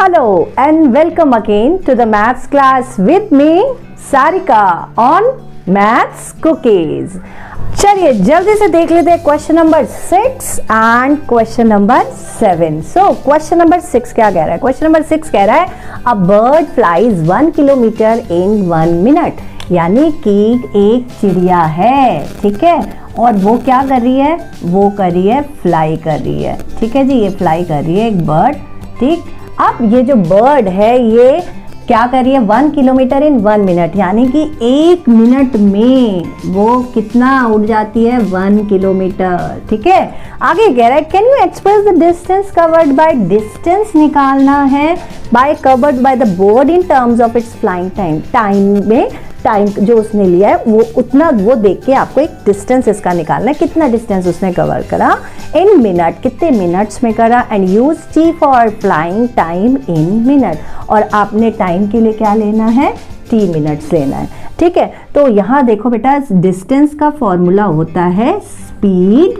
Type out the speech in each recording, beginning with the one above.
Hello and welcome again to the maths class with me Sarika on Maths Cookies। चलिए जल्दी से देख लेते हैं question number 6 and question number 7। So question number 6 क्या कह रहा है? क्वेश्चन नंबर 6 कह रहा है a bird flies 1 kilometre in 1 minute, यानी कि एक चिड़िया है, ठीक है, और वो क्या कर रही है? वो कर रही है फ्लाई कर रही है, ठीक है जी, ये फ्लाई कर रही है एक बर्ड, ठीक। अब ये जो बर्ड है ये क्या कर रही है? 1 किलोमीटर इन 1 मिनट, यानी कि 1 मिनट में वो कितना उड़ जाती है? 1 किलोमीटर, ठीक है। आगे कह रहा है can you express the distance covered by, distance निकालना है by covered by the bird in terms of its flying time. Time में टाइम जो उसने लिया है वो उतना, वो देख के आपको एक डिस्टेंस इसका निकालना है, कितना डिस्टेंस उसने कवर करा इन मिनट, कितने मिनट्स में करा। And use T for flying time in minute, और आपने टाइम के लिए क्या लेना है? टी मिनट्स लेना है, ठीक है। तो यहाँ देखो बेटा, डिस्टेंस का फॉर्मूला होता है स्पीड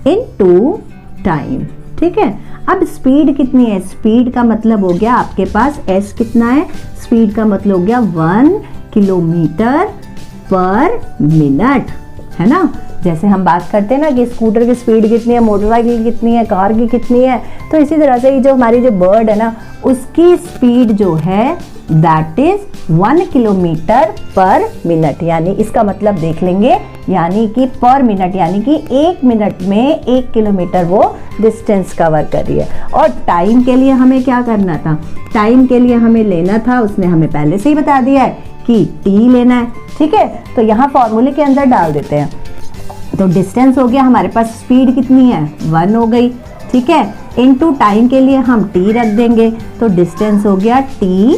इनटू टाइम, ठीक है। अब स्पीड कितनी है? स्पीड का मतलब हो गया आपके पास एस कितना है? स्पीड का मतलब हो गया 1 किलोमीटर पर मिनट, है ना। जैसे हम बात करते हैं ना कि स्कूटर की स्पीड कितनी है, मोटरसाइकिल की कितनी है, कार की कितनी है, तो इसी तरह से ये जो हमारी जो बर्ड है ना उसकी स्पीड जो है दैट इज 1 किलोमीटर पर मिनट, यानी इसका मतलब देख लेंगे, यानी कि पर मिनट, यानी कि 1 मिनट में 1 किलोमीटर वो डिस्टेंस कवर कर रही है। और टाइम के लिए हमें क्या करना था? टाइम के लिए हमें लेना था, उसने हमें पहले से ही बता दिया है कि टी लेना है, ठीक है। तो यहाँ फॉर्मूले के अंदर डाल देते हैं, तो डिस्टेंस हो गया हमारे पास, स्पीड कितनी है? 1 हो गई, ठीक है, इनटू टाइम के लिए हम टी रख देंगे, तो डिस्टेंस हो गया टी,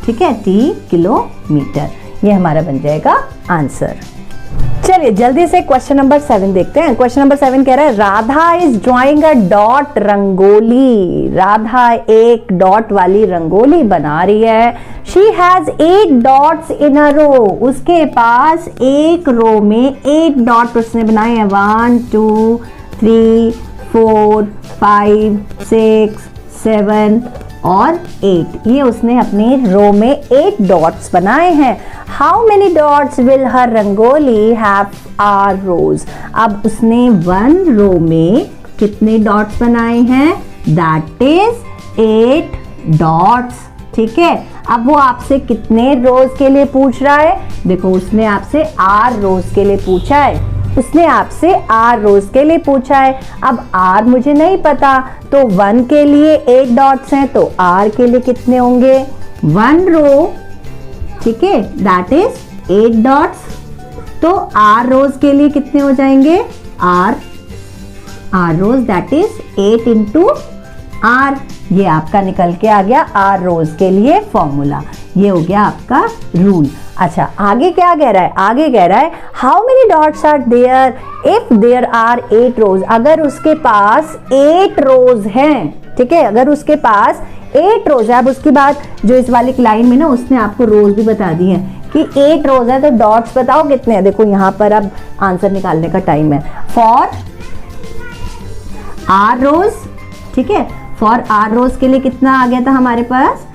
ठीक है, टी किलोमीटर। ये हमारा बन जाएगा आंसर। चलिए जल्दी से क्वेश्चन नंबर 7 देखते हैं। क्वेश्चन नंबर 7 कह रहा है Radha is drawing a dot rangoli. Radha एक डॉट वाली रंगोली बना रही है। शी हैज 8 डॉट्स इन अ रो। उसके पास एक रो में 8 डॉट उसने बनाए हैं, 1 2 3 4 5 6 7 और 8। ये उसने अपने रो में 8 डॉट्स बनाए हैं। How many dots will her rangoli have r rows. अब उसने 1 रो में कितने डॉट्स बनाए हैं? दैट इज 8 डॉट्स, ठीक है। अब वो आपसे कितने रोज के लिए पूछ रहा है? देखो उसने आपसे आर रोज के लिए पूछा है, उसने आपसे आर रोज के लिए पूछा है। अब आर मुझे नहीं पता, तो 1 के लिए 8 डॉट्स हैं, तो आर के लिए कितने होंगे? 1 रो, ठीक है, दैट इज 8 डॉट्स। तो आर रोज के लिए कितने हो जाएंगे? R rows that is 8 into R. ये आपका निकल के आ गया आर रोज के लिए फॉर्मूला। ये हो गया आपका रूल। अच्छा आगे क्या कह रहा है? आगे कह रहा है how many dots are there if there are 8 rows. अगर उसके पास 8 रोज हैं, ठीक है, अगर उसके पास 8 रोज है। अब उसकी बात जो इस वाली लाइन में ना उसने आपको रोज भी बता दी है कि 8 रोज है, तो डॉट्स बताओ कितने हैं। देखो यहाँ पर अब आंसर निकालने का टाइम है। फॉर आर रोज, ठीक है, फॉर आर रोज के लिए कितना आ गया था हमारे पास?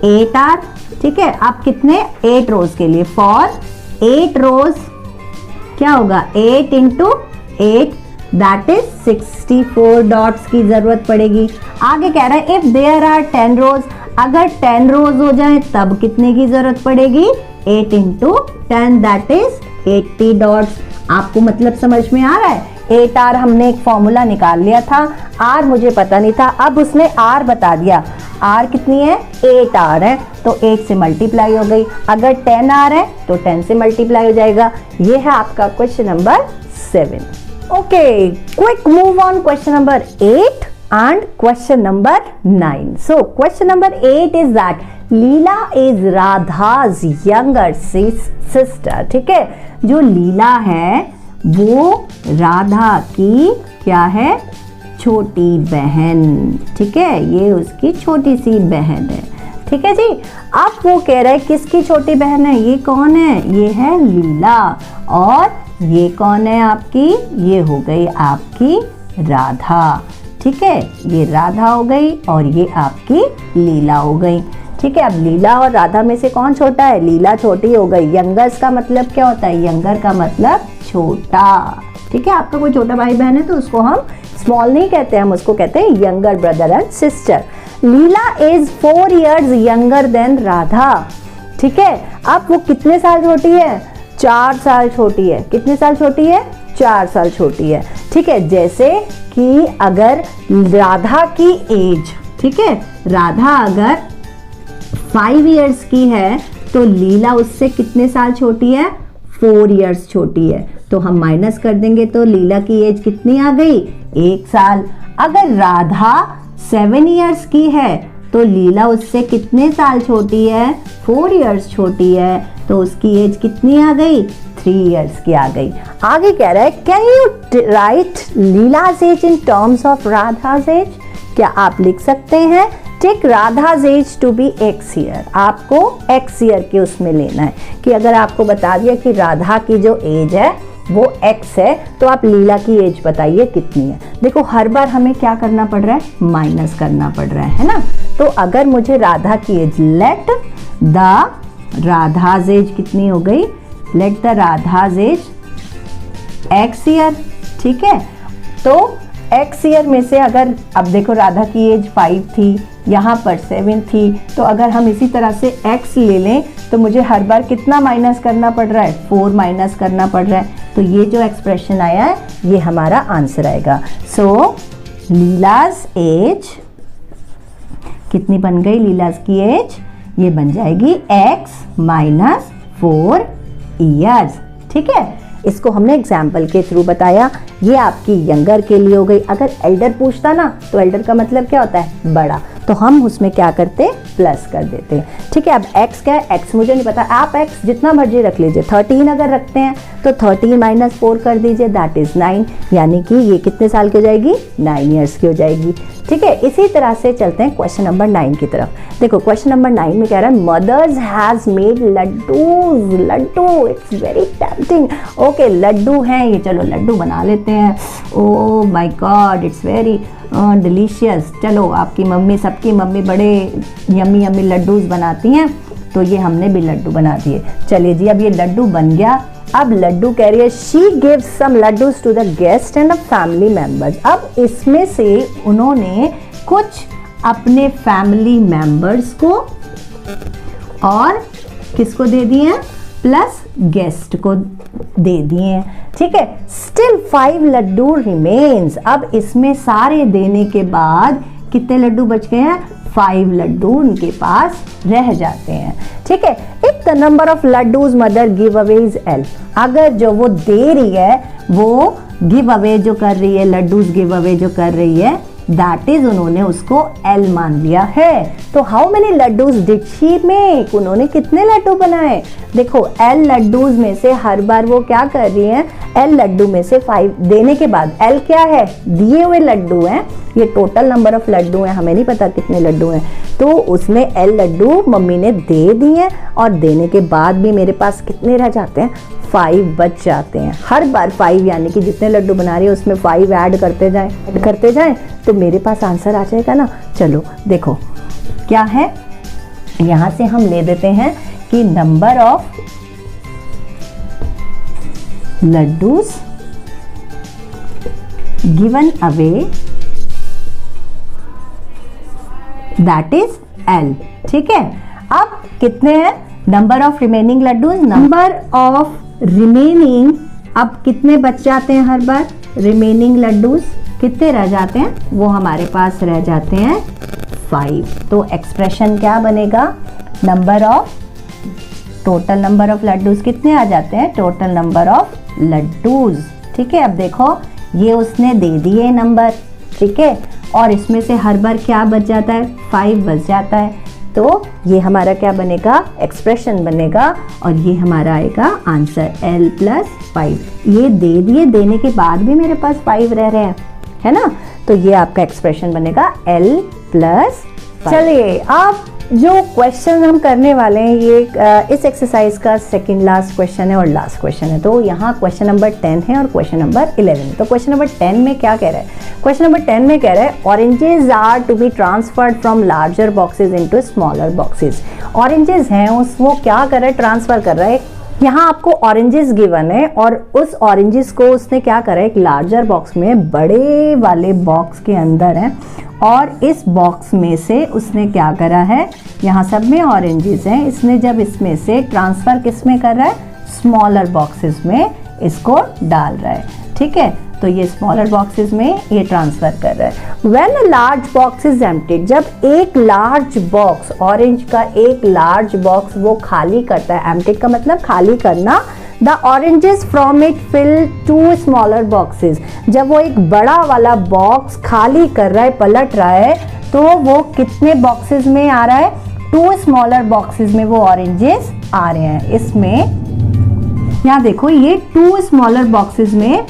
8 आर, ठीक है। अब कितने? 8 रोज के लिए, फॉर 8 रोज क्या होगा? 8 इंटू 8 दैट इज 64 डॉट्स की जरूरत पड़ेगी। आगे कह रहा है इफ देयर आर 10 रोज। अगर 10 रोज हो जाए तब कितने की जरूरत पड़ेगी? 8 इंटू 10 दैट इज 80 डॉट्स। आपको मतलब समझ में आ रहा है? 8 आर हमने एक फॉर्मूला निकाल लिया था, आर मुझे पता नहीं था, अब उसने आर बता दिया। आर कितनी है? 8 आर है, तो 8 से मल्टीप्लाई हो गई। अगर 10 आर है तो 10 से मल्टीप्लाई हो जाएगा। ये है आपका question number 7। Okay, quick move on question number 8 and question number 9। So question number 8 is that Leela is Radha's younger sister, ठीक है। जो लीला है वो राधा की क्या है? छोटी बहन, ठीक है, ये उसकी छोटी सी बहन है, ठीक है जी। अब वो कह रहा है किसकी छोटी बहन है? ये कौन है? ये है लीला। और ये कौन है आपकी? ये हो गई आपकी राधा, ठीक है, ये राधा हो गई और ये आपकी लीला हो गई। ठीक है, अब लीला और राधा में से कौन छोटा है? लीला छोटी हो गई। यंगर्स का मतलब क्या होता है? यंगर का मतलब छोटा। ठीक है, आपका कोई छोटा भाई बहन है तो उसको हम स्मॉल नहीं कहते, हम उसको कहते हैं younger brother and sister. Leela is 4 years younger than Radha. ठीक है, अब वो कितने साल छोटी है? 4 साल छोटी है। कितने साल छोटी है? 4 साल छोटी है। ठीक है, जैसे कि अगर राधा की एज, ठीक है, राधा अगर 5 years की है तो लीला उससे कितने साल छोटी है? 4 years छोटी है। तो हम माइनस कर देंगे तो लीला की एज कितनी आ गई? 1 साल। अगर राधा 7 years की है तो लीला उससे कितने साल छोटी है? 4 years छोटी है, तो उसकी एज कितनी आ गई? 3 years की आ गई। आगे कह रहा है can you write Leela's age in terms of Radha's age? क्या आप लिख सकते हैं take Radha's age to be x year? आपको x year के उसमें लेना है कि अगर आपको बता दिया कि राधा की जो एज है वो x है तो आप लीला की एज बताइए कितनी है। देखो हर बार हमें क्या करना पड़ रहा है? माइनस करना पड़ रहा है ना। तो अगर मुझे राधा की age, let the Radha's age कितनी हो गई? Let the Radha's age x year। ठीक है, तो x year में से अगर, अब देखो राधा की एज 5 थी, यहाँ पर 7 थी, तो अगर हम इसी तरह से x ले लें तो मुझे हर बार कितना माइनस करना पड़ रहा है? 4 माइनस करना पड़ रहा है। तो ये जो एक्सप्रेशन आया है ये हमारा आंसर आएगा। सो लीलाज एज कितनी बन गई? लीलाज की एज ये बन जाएगी x माइनस 4 years। ठीक है, इसको हमने एग्जाम्पल के थ्रू बताया। ये आपकी यंगर के लिए हो गई। अगर एल्डर पूछता ना तो एल्डर का मतलब क्या होता है? बड़ा, तो हम उसमें क्या करते? प्लस कर देते। ठीक है, अब x क्या है? x मुझे नहीं पता, आप x जितना मर्जी रख लीजिए। 13 अगर रखते हैं तो 13 माइनस 4 कर दीजिए, दैट इज 9, यानी कि ये कितने साल की हो जाएगी? 9 years की हो जाएगी। ठीक है, इसी तरह से चलते हैं क्वेश्चन नंबर 9 की तरफ। देखो क्वेश्चन नंबर 9 में कह रहा है mothers has made laddoos. Laddoo, it's very tempting. Okay, laddoo हैं ये, चलो लड्डू बना लेते हैं। Oh my god, it's very delicious. चलो आपकी मम्मी, सबकी मम्मी बड़े यम्मी यम्मी लड्डूज बनाती हैं, तो ये हमने भी लड्डू बना दिए। चलिए जी, अब ये लड्डू बन गया। अब लड्डू कह रही है she gives some laddoos to the guest and the family members. अब इसमें से उन्होंने कुछ अपने फैमिली मेंबर्स को और किसको दे दिए हैं? प्लस गेस्ट को दे दिए हैं। ठीक है, स्टिल 5 लड्डू रिमेन्स। अब इसमें सारे देने के बाद कितने लड्डू बच गए हैं? 5 लड्डू उनके पास रह जाते हैं। ठीक है, if the number of laddoos mother give away is L। अगर जो वो दे रही है वो गिव अवे जो कर रही है, लड्डूज गिव अवे जो कर रही है, दैट इज उन्होंने उसको L मान लिया है। तो how many laddoos did she make? उन्होंने कितने लड्डू बनाए? देखो L लड्डूज में से हर बार वो क्या कर रही हैं? L लड्डू में से 5 देने के बाद, L क्या है? दिए हुए लड्डू हैं, ये टोटल नंबर ऑफ लड्डू हैं, हमें नहीं पता कितने लड्डू हैं। तो उसमें L लड्डू मम्मी ने दे दिए और देने के बाद भी मेरे पास कितने रह जाते हैं? 5 बच जाते हैं। हर बार 5, यानी कि जितने लड्डू बना रही है उसमें 5 ऐड करते जाएं तो मेरे पास आंसर आ जाएगा ना। चलो देखो क्या है, यहां से हम ले देते हैं कि number of laddoos given away that is L। ठीक है, अब कितने हैं? Number of remaining laddoos, number of remaining, अब कितने बच जाते हैं? हर बार रिमेनिंग लड्डूज कितने रह जाते हैं? वो हमारे पास रह जाते हैं 5। तो एक्सप्रेशन क्या बनेगा? Number of, total number of laddoos कितने आ जाते हैं? Total number of laddoos. ठीक है, अब देखो ये उसने दे दिए नंबर, ठीक है, और इसमें से हर बार क्या बच जाता है? 5 बच जाता है। तो ये हमारा क्या बनेगा? एक्सप्रेशन बनेगा और ये हमारा आएगा आंसर L प्लस 5। ये दे दिए, देने के बाद भी मेरे पास 5 रह रहे हैं, है ना। तो ये आपका एक्सप्रेशन बनेगा L प्लस चलिए अब जो क्वेश्चन हम करने वाले हैं ये इस एक्सरसाइज का सेकंड लास्ट क्वेश्चन है और लास्ट क्वेश्चन है। तो यहाँ क्वेश्चन नंबर 10 है और क्वेश्चन नंबर 11 है। तो क्वेश्चन नंबर 10 में क्या कह रहा है? क्वेश्चन नंबर 10 में कह रहा है oranges are to be transferred from larger boxes into smaller boxes. Oranges हैं वो क्या कर रहा है? ट्रांसफर कर रहा है। यहाँ आपको ऑरेंजेस गिवन है और उस ऑरेंजेस को उसने क्या करा है? एक लार्जर बॉक्स में, बड़े वाले बॉक्स के अंदर है और इस बॉक्स में से उसने क्या करा है? यहाँ सब में ऑरेंजेस हैं, इसने जब इसमें से ट्रांसफर किस में कर रहा है? स्मॉलर बॉक्सेस में इसको डाल रहा है। ठीक है, तो ये स्मॉलर बॉक्सेस में ये ट्रांसफर कर रहा है। When a large box is emptied, जब एक लार्ज बॉक्स, ऑरेंज का एक लार्ज बॉक्स वो खाली करता है, एम्प्टीड का मतलब खाली करना, the oranges from it fill 2 smaller boxes. जब वो एक बड़ा वाला बॉक्स खाली कर रहा है, पलट रहा है, तो वो कितने बॉक्सेस में आ रहा है? 2 स्मॉलर बॉक्सेस में वो ऑरेंजेस आ रहे हैं। इसमें यहाँ देखो ये 2 स्मॉलर बॉक्सेस में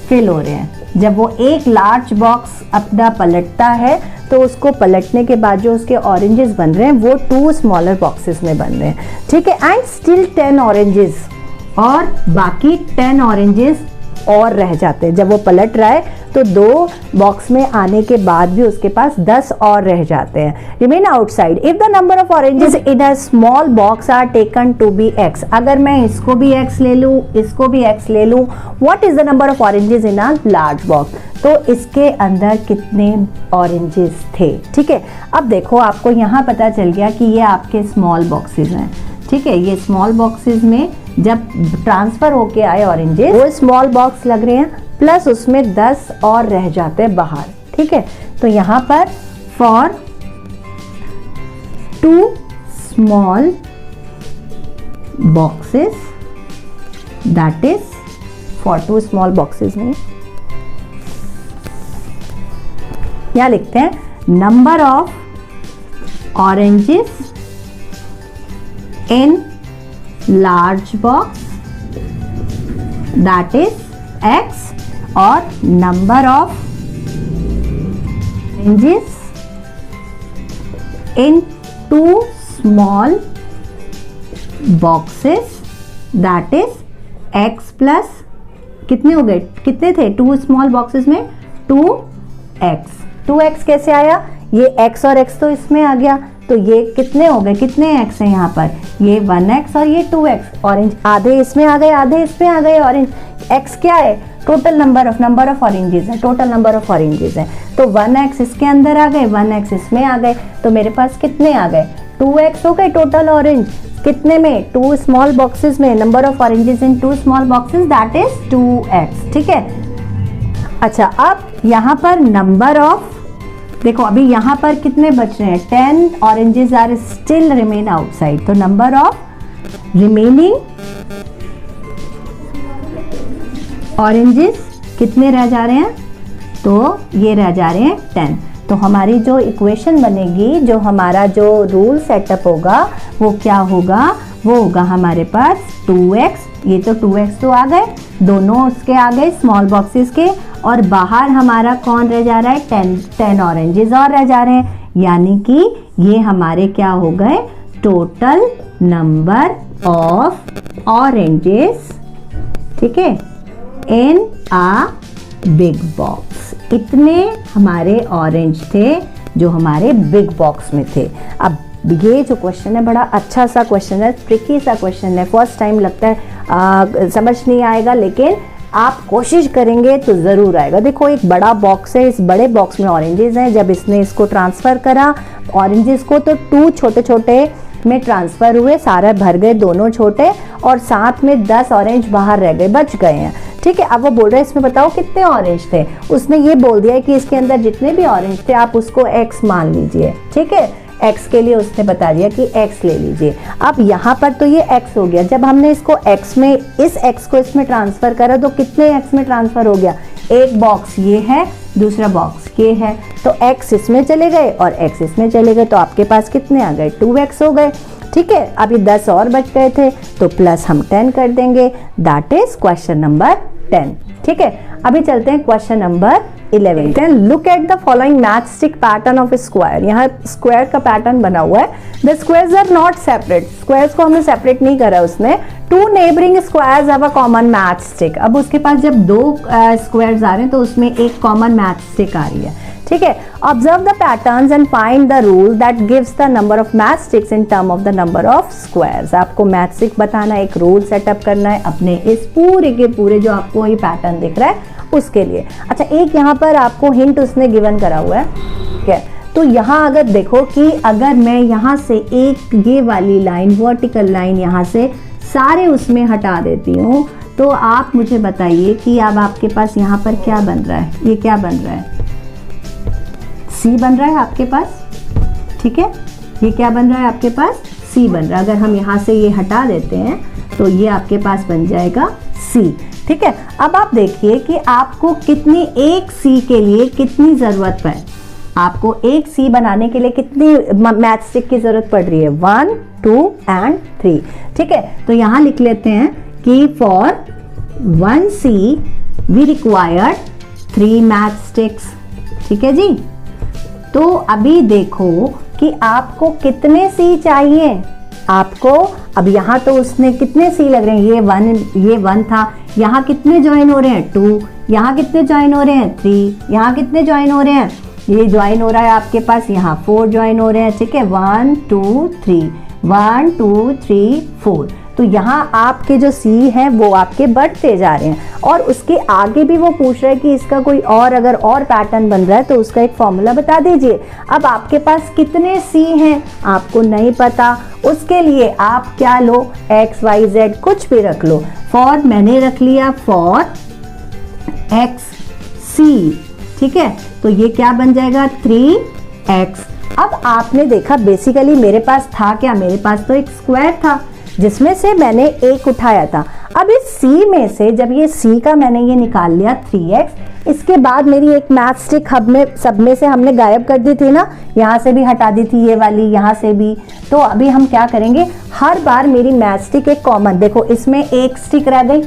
फिल हो रहे हैं। जब वो एक लार्ज बॉक्स अपना पलटता है तो उसको पलटने के बाद जो उसके ऑरेंजेस बन रहे हैं वो 2 स्मॉलर बॉक्सेस में बन रहे हैं। ठीक है, एंड स्टिल 10 ऑरेंजेस, और बाकी 10 ऑरेंजेस और रह जाते हैं। जब वो पलट रहा है तो 2 बॉक्स में आने के बाद भी उसके पास 10 और रह जाते हैं। Remain outside if the number of oranges in a small box are taken to be x। अगर मैं इसको भी x ले लूं, इसको भी x ले लूं, what is the number of oranges in a large box? तो इसके अंदर कितने ऑरेंजेस थे? ठीक है, अब देखो आपको यहाँ पता चल गया कि ये आपके स्मॉल बॉक्सेस हैं। ठीक है, ये स्मॉल बॉक्सेस में जब ट्रांसफर होके आए ऑरेंजेस, वो स्मॉल बॉक्स लग रहे हैं, प्लस उसमें 10 और रह जाते हैं बाहर। ठीक है, तो यहाँ पर for 2 small boxes, that is for 2 small boxes में यहाँ लिखते हैं number of oranges in large box, that is x, और number of oranges in 2 small boxes, that is x plus, कितने हो गए? कितने थे 2 स्मॉल बॉक्सेस में? 2x। 2x कैसे आया? ये x और x तो इसमें आ गया, तो ये कितने हो गए? कितने x हैं यहाँ पर? ये 1x और ये 2x। ऑरेंज आधे इसमें आ गए, आधे इसमें आ गए ऑरेंज। x क्या है? टोटल नंबर ऑफ ऑरेंजेस है, टोटल नंबर ऑफ ऑरेंजेस है। तो 1x इसके अंदर आ गए, 1x इसमें आ गए, तो मेरे पास कितने आ गए? 2x हो गए टोटल ऑरेंज। कितने में? 2 स्मॉल बॉक्सेस में। Number of oranges in 2 small boxes, that is 2x। ठीक है, अच्छा अब यहाँ पर नंबर ऑफ, देखो अभी यहाँ पर कितने बच रहे हैं? 10 oranges are still remain outside. तो नंबर ऑफ रिमेनिंग ऑरेंजेस कितने रह जा रहे हैं? तो ये रह जा रहे हैं 10। तो हमारी जो इक्वेशन बनेगी, जो हमारा जो रूल सेटअप होगा वो क्या होगा? वो होगा हमारे पास 2x, ये तो 2x तो आ गए, दोनों उसके आ गए स्मॉल बॉक्सेस के, और बाहर हमारा कौन रह जा रहा है? 10 ऑरेंजेस और रह जा रहे हैं, यानी कि ये हमारे क्या हो गए? टोटल नंबर ऑफ ऑरेंजेस, ठीक है, इन आ बिग बॉक्स। इतने हमारे ऑरेंज थे जो हमारे बिग बॉक्स में थे। अब ये जो क्वेश्चन है बड़ा अच्छा सा क्वेश्चन है, ट्रिकी सा क्वेश्चन है, फर्स्ट टाइम लगता है समझ नहीं आएगा, लेकिन आप कोशिश करेंगे तो ज़रूर आएगा। देखो एक बड़ा बॉक्स है, इस बड़े बॉक्स में ऑरेंजेस हैं, जब इसने इसको ट्रांसफ़र करा ऑरेंजेस को तो 2 छोटे छोटे में ट्रांसफ़र हुए, सारे भर गए दोनों छोटे, और साथ में 10 ऑरेंज बाहर रह गए, बच गए हैं। ठीक है, अब वो बोल रहे हैं इसमें बताओ कितने ऑरेंज थे। उसने ये बोल दिया है कि इसके अंदर जितने भी ऑरेंज थे आप उसको x मान लीजिए। ठीक है, x के लिए उसने बता दिया कि x ले लीजिए। अब यहाँ पर तो ये x हो गया, जब हमने इसको x में, इस x को इसमें ट्रांसफ़र करा तो कितने x में ट्रांसफ़र हो गया? एक बॉक्स ये है, दूसरा बॉक्स ये है, तो x इसमें चले गए और x इसमें चले गए, तो आपके पास कितने आ गए? 2x हो गए। ठीक है, अभी 10 और बच गए थे तो प्लस हम 10 कर देंगे, दैट इज क्वेश्चन नंबर 10। ठीक है, अभी चलते हैं question number 11। Then look at the following match stick pattern of square. यहाँ स्क्वायर का पैटर्न बना हुआ है। The squares are not separate, squares को हमने सेपरेट नहीं करा उसने। Two neighbouring squares have a common match stick. अब उसके पास जब दो स्क्वायर्स आ रहे हैं तो उसमें एक कॉमन मैच स्टिक आ रही है, ठीक है। Observe the patterns and find the rule that gives the number of match sticks in term of the number of squares. आपको मैच स्टिक बताना है, एक रूल सेटअप करना है अपने इस पूरे के पूरे जो आपको ये पैटर्न दिख रहा है उसके लिए। अच्छा, एक यहाँ पर आपको हिंट उसने गिवन करा हुआ है, ठीक है। तो यहाँ अगर देखो कि अगर मैं यहाँ से एक ये वाली लाइन वर्टिकल लाइन यहाँ से सारे उसमें हटा देती हूँ तो आप मुझे बताइए कि अब आपके पास यहाँ पर क्या बन रहा है, ये क्या बन रहा है, सी बन रहा है आपके पास, ठीक है। ये क्या बन रहा है आपके पास, सी बन रहा है। अगर हम यहाँ से ये हटा देते हैं तो ये आपके पास बन जाएगा सी, ठीक है। अब आप देखिए कि आपको कितनी, एक सी के लिए कितनी ज़रूरत है, आपको एक सी बनाने के लिए कितनी मैच स्टिक की ज़रूरत पड़ रही है, 1 2 एंड 3, ठीक है। तो यहाँ लिख लेते हैं कि for 1 see we required 3 match sticks, ठीक है जी। तो अभी देखो कि आपको कितने सी चाहिए आपको। अब यहाँ तो उसने कितने सी लग रहे हैं, ये 1 था, यहाँ कितने ज्वाइन हो रहे हैं 2, यहाँ कितने ज्वाइन हो रहे हैं 3, यहाँ कितने ज्वाइन हो रहे हैं, ये ज्वाइन हो रहा है आपके पास यहाँ 4 ज्वाइन हो रहे हैं, ठीक है। 1 2 3 1 2 3 4। तो यहाँ आपके जो सी है वो आपके बढ़ते जा रहे हैं और उसके आगे भी वो पूछ रहा है कि इसका कोई और अगर और पैटर्न बन रहा है तो उसका एक फॉर्मूला बता दीजिए। अब आपके पास कितने सी हैं आपको नहीं पता, उसके लिए आप क्या लो, एक्स वाई जेड कुछ भी रख लो। फॉर मैंने रख लिया फॉर एक्स सी, ठीक है। तो ये क्या बन जाएगा 3x। अब आपने देखा बेसिकली मेरे पास था क्या, मेरे पास तो एक स्क्वायर था जिसमें से मैंने एक उठाया था। अब इस C में से जब ये C का मैंने ये निकाल लिया 3x, इसके बाद मेरी एक मैच स्टिक सब में से हमने गायब कर दी थी ना, यहाँ से भी हटा दी थी ये वाली, यहाँ से भी। तो अभी हम क्या करेंगे, हर बार मेरी मैच स्टिक एक कॉमन, देखो इसमें एक स्टिक रह गई,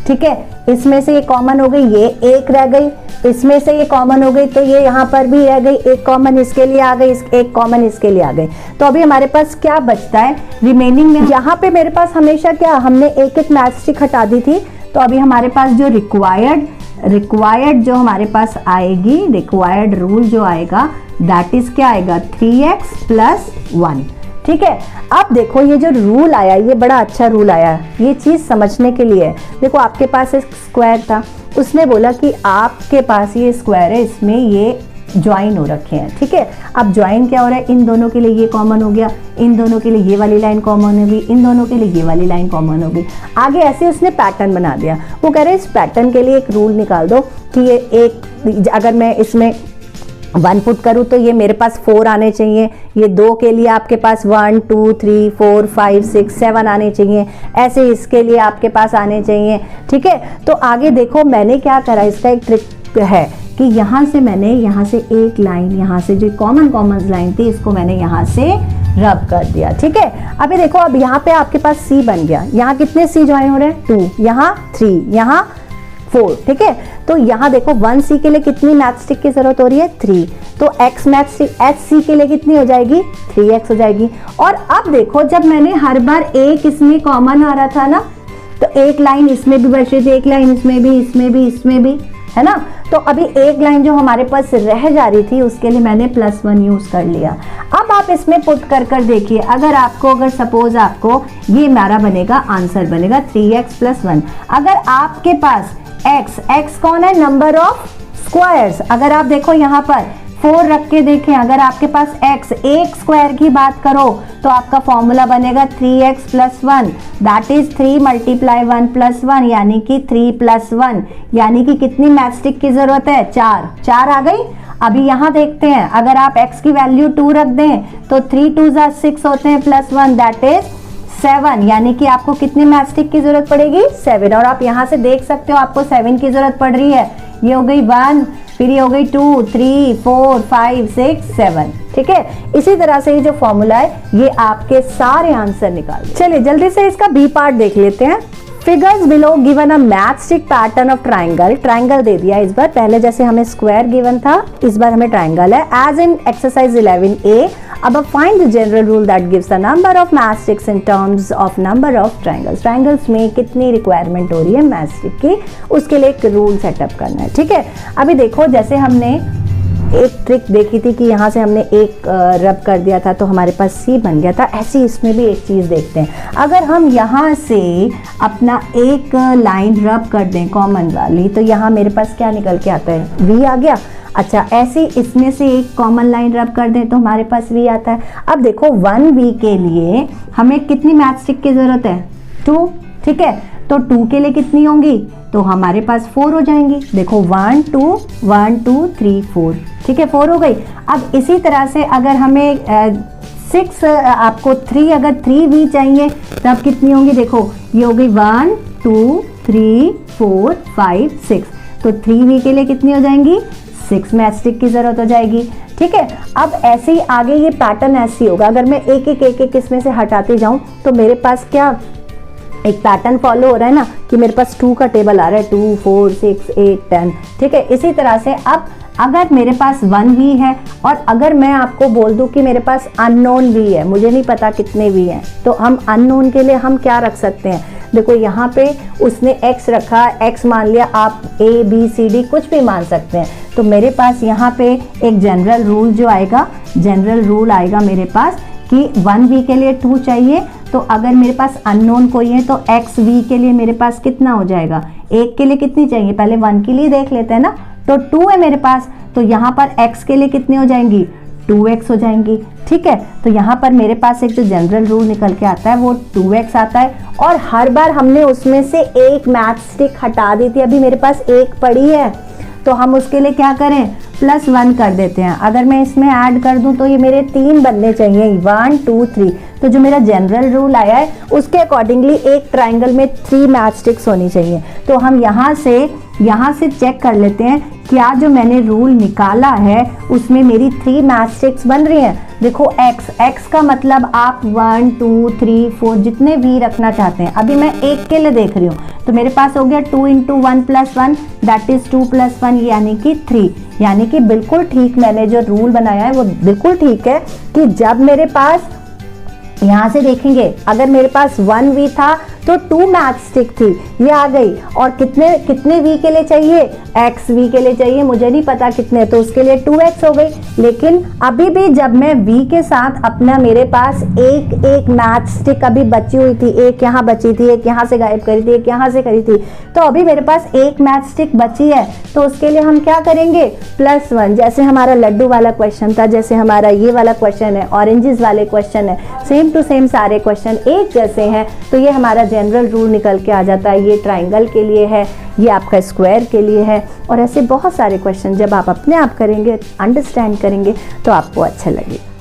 ठीक है, इसमें से ये कॉमन हो गई, ये एक रह गई, इसमें से ये कॉमन हो गई तो ये यहाँ पर भी रह गई, एक कॉमन इसके लिए आ गई, एक कॉमन इसके लिए आ गई। तो अभी हमारे पास क्या बचता है रिमेनिंग में, यहाँ पे मेरे पास हमेशा क्या, हमने एक एक मैच स्टिक हटा दी थी। तो अभी हमारे पास जो रिक्वायर्ड जो हमारे पास आएगी, रिक्वायर्ड रूल जो आएगा दैट इज क्या आएगा 3x + 1, ठीक है। अब देखो ये जो रूल आया ये बड़ा अच्छा रूल आया, ये चीज़ समझने के लिए। देखो आपके पास एक स्क्वायर था, उसने बोला कि आपके पास ये स्क्वायर है, इसमें ये ज्वाइन हो रखे हैं, ठीक है। अब ज्वाइन क्या हो रहा है, इन दोनों के लिए ये कॉमन हो गया, इन दोनों के लिए ये वाली लाइन कॉमन होगी, इन दोनों के लिए ये वाली लाइन कॉमन होगी। आगे ऐसे उसने पैटर्न बना दिया। वो कह रहे हैं इस पैटर्न के लिए एक रूल निकाल दो कि ये एक, अगर मैं इसमें 1 पुट करूँ तो ये मेरे पास 4 आने चाहिए, ये 2 के लिए आपके पास 1 2 3 4 5 6 7 आने चाहिए, ऐसे इसके लिए आपके पास आने चाहिए, ठीक है। तो आगे देखो मैंने क्या करा, इसका एक ट्रिक है कि यहाँ से मैंने यहाँ से एक लाइन, यहाँ से जो कॉमन लाइन थी इसको मैंने यहाँ से रब कर दिया, ठीक है। अभी देखो अब यहाँ पे आपके पास C बन गया, यहाँ कितने C ज्वाइन हो रहे हैं 2, यहाँ 3, यहाँ 4, ठीक है। तो यहाँ देखो 1C के लिए कितनी मैच स्टिक की जरूरत हो रही है 3, तो x मैच स्टिक HC के लिए कितनी हो जाएगी 3x हो जाएगी। और अब देखो जब मैंने हर बार एक इसमें कॉमन आ रहा था ना, तो एक लाइन इसमें भी बच रही थी, एक लाइन इसमें भी, इसमें भी, है ना। तो अभी एक लाइन जो हमारे पास रह जा रही थी उसके लिए मैंने +1 यूज कर लिया। अब आप इसमें पुट कर देखिए, अगर सपोज आपको ये हमारा बनेगा, आंसर बनेगा 3x + 1। अगर आपके पास x कौन है, नंबर ऑफ स्क्वायर्स, अगर आप देखो यहाँ पर 4 रख के देखें, अगर आपके पास x एक स्क्वायर की बात करो तो आपका फॉर्मूला बनेगा 3x + 1, दैट इज 3 × 1 + 1 यानी कि 3 + 1, यानी कि कितनी मैच स्टिक की जरूरत है 4 आ गई। अभी यहाँ देखते हैं, अगर आप x की वैल्यू 2 रख दें तो 3 2 6 होते हैं +1 दैट इज 7, यानी कि आपको कितनी मैच स्टिक की जरूरत पड़ेगी 7। और आप यहाँ से देख सकते हो आपको 7 की जरूरत पड़ रही है, ये हो गई 1, फिर ये हो गई 2 3 4 5 6 7, ठीक है। इसी तरह से ये जो फॉर्मूला है ये आपके सारे आंसर निकाल। चलिए जल्दी से इसका बी पार्ट देख लेते हैं। Figures below given a matchstick pattern of triangle, triangle दे दिया इस बार, पहले जैसे हमें स्क्वायर गिवन था इस बार हमें ट्राइंगल है, एज इन एक्सरसाइज 11A। अब find the general rule that gives the number of matchsticks in terms of number of triangles. Triangles में कितनी रिक्वायरमेंट हो रही है मैचस्टिक की, उसके लिए एक रूल सेटअप करना है, ठीक है। अभी देखो जैसे हमने एक ट्रिक देखी थी कि यहाँ से हमने एक रब कर दिया था तो हमारे पास सी बन गया था, ऐसे इसमें भी एक चीज़ देखते हैं। अगर हम यहाँ से अपना एक लाइन रब कर दें कॉमन वाली, तो यहाँ मेरे पास क्या निकल के आता है, वी आ गया। अच्छा, ऐसे इसमें से एक कॉमन लाइन रब कर दें तो हमारे पास वी आता है। अब देखो 1V के लिए हमें कितनी मैचस्टिक की ज़रूरत है, 2, ठीक है। तो 2 के लिए कितनी होंगी, तो हमारे पास 4 हो जाएंगी। देखो 1 2 1 2 3 4, ठीक है, 4 हो गई। अब इसी तरह से अगर हमें 6 आपको 3 अगर 3V चाहिए तब कितनी होंगी, देखो ये हो गई 1 2 3 4 5 6, तो 3V के लिए कितनी हो जाएंगी, 6 मैचस्टिक की जरूरत हो जाएगी, ठीक है। अब ऐसे ही आगे ये पैटर्न ऐसे ही होगा, अगर मैं एक एक इसमें से हटाते जाऊं तो मेरे पास क्या एक पैटर्न फॉलो हो रहा है ना, कि मेरे पास 2 का टेबल आ रहा है, 2 4 6 8 10, ठीक है। इसी तरह से अब अगर मेरे पास 1V है और अगर मैं आपको बोल दूं कि मेरे पास अननोन V है, मुझे नहीं पता कितने V हैं, तो हम अननोन के लिए हम क्या रख सकते हैं, देखो यहाँ पे उसने x रखा, x मान लिया, आप A B C D कुछ भी मान सकते हैं। तो मेरे पास यहाँ पे एक जनरल रूल जो आएगा, जनरल रूल आएगा मेरे पास कि 1V के लिए 2 चाहिए, तो अगर मेरे पास अननोन कोई है तो XV के लिए मेरे पास कितना हो जाएगा, 1 के लिए कितनी चाहिए, पहले 1 के लिए देख लेते हैं ना, तो 2 है मेरे पास, तो यहाँ पर x के लिए कितनी हो जाएंगी, 2x हो जाएंगी, ठीक है। तो यहाँ पर मेरे पास एक जो जनरल रूल निकल के आता है वो 2x आता है, और हर बार हमने उसमें से एक मैचस्टिक हटा दी थी, अभी मेरे पास एक पड़ी है, तो हम उसके लिए क्या करें, +1 कर देते हैं। अगर मैं इसमें ऐड कर दूं तो ये मेरे 3 बनने चाहिए, 1 2 3, तो जो मेरा जनरल रूल आया है उसके अकॉर्डिंगली एक ट्राइंगल में 3 मैचस्टिक्स होनी चाहिए। तो हम यहाँ से चेक कर लेते हैं क्या जो मैंने रूल निकाला है उसमें मेरी 3 मैचस्टिक्स बन रही हैं। देखो x का मतलब आप 1 2 3 4 जितने भी रखना चाहते हैं, अभी मैं एक के लिए देख रही हूँ, तो मेरे पास हो गया 2 × 1 + 1 दैट इज 2 + 1 यानी कि 3, यानी कि बिल्कुल ठीक मैंने जो रूल बनाया है वो बिल्कुल ठीक है कि जब मेरे पास यहाँ से देखेंगे अगर मेरे पास 1V था तो 2 मैचस्टिक थी, ये आ गई, और कितने V के लिए चाहिए, XV के लिए चाहिए, मुझे नहीं पता कितने, तो उसके लिए 2x हो गई। लेकिन अभी भी जब मैं V के साथ अपना मेरे पास एक मैचस्टिक अभी बची हुई थी, एक यहाँ बची थी, एक यहाँ से गायब करी थी, एक यहाँ से करी थी, तो अभी मेरे पास एक मैचस्टिक बची है, तो उसके लिए हम क्या करेंगे, +1, जैसे हमारा लड्डू वाला क्वेश्चन था, जैसे हमारा ये वाला क्वेश्चन है, ऑरेंजेस वाले क्वेश्चन है, सेम टू सेम सारे क्वेश्चन एक जैसे हैं, तो ये हमारा जनरल रूल निकल के आ जाता है। ये ट्राइंगल के लिए है, ये आपका स्क्वायर के लिए है, और ऐसे बहुत सारे क्वेश्चन जब आप अपने आप करेंगे, अंडरस्टैंड करेंगे तो आपको अच्छा लगेगा।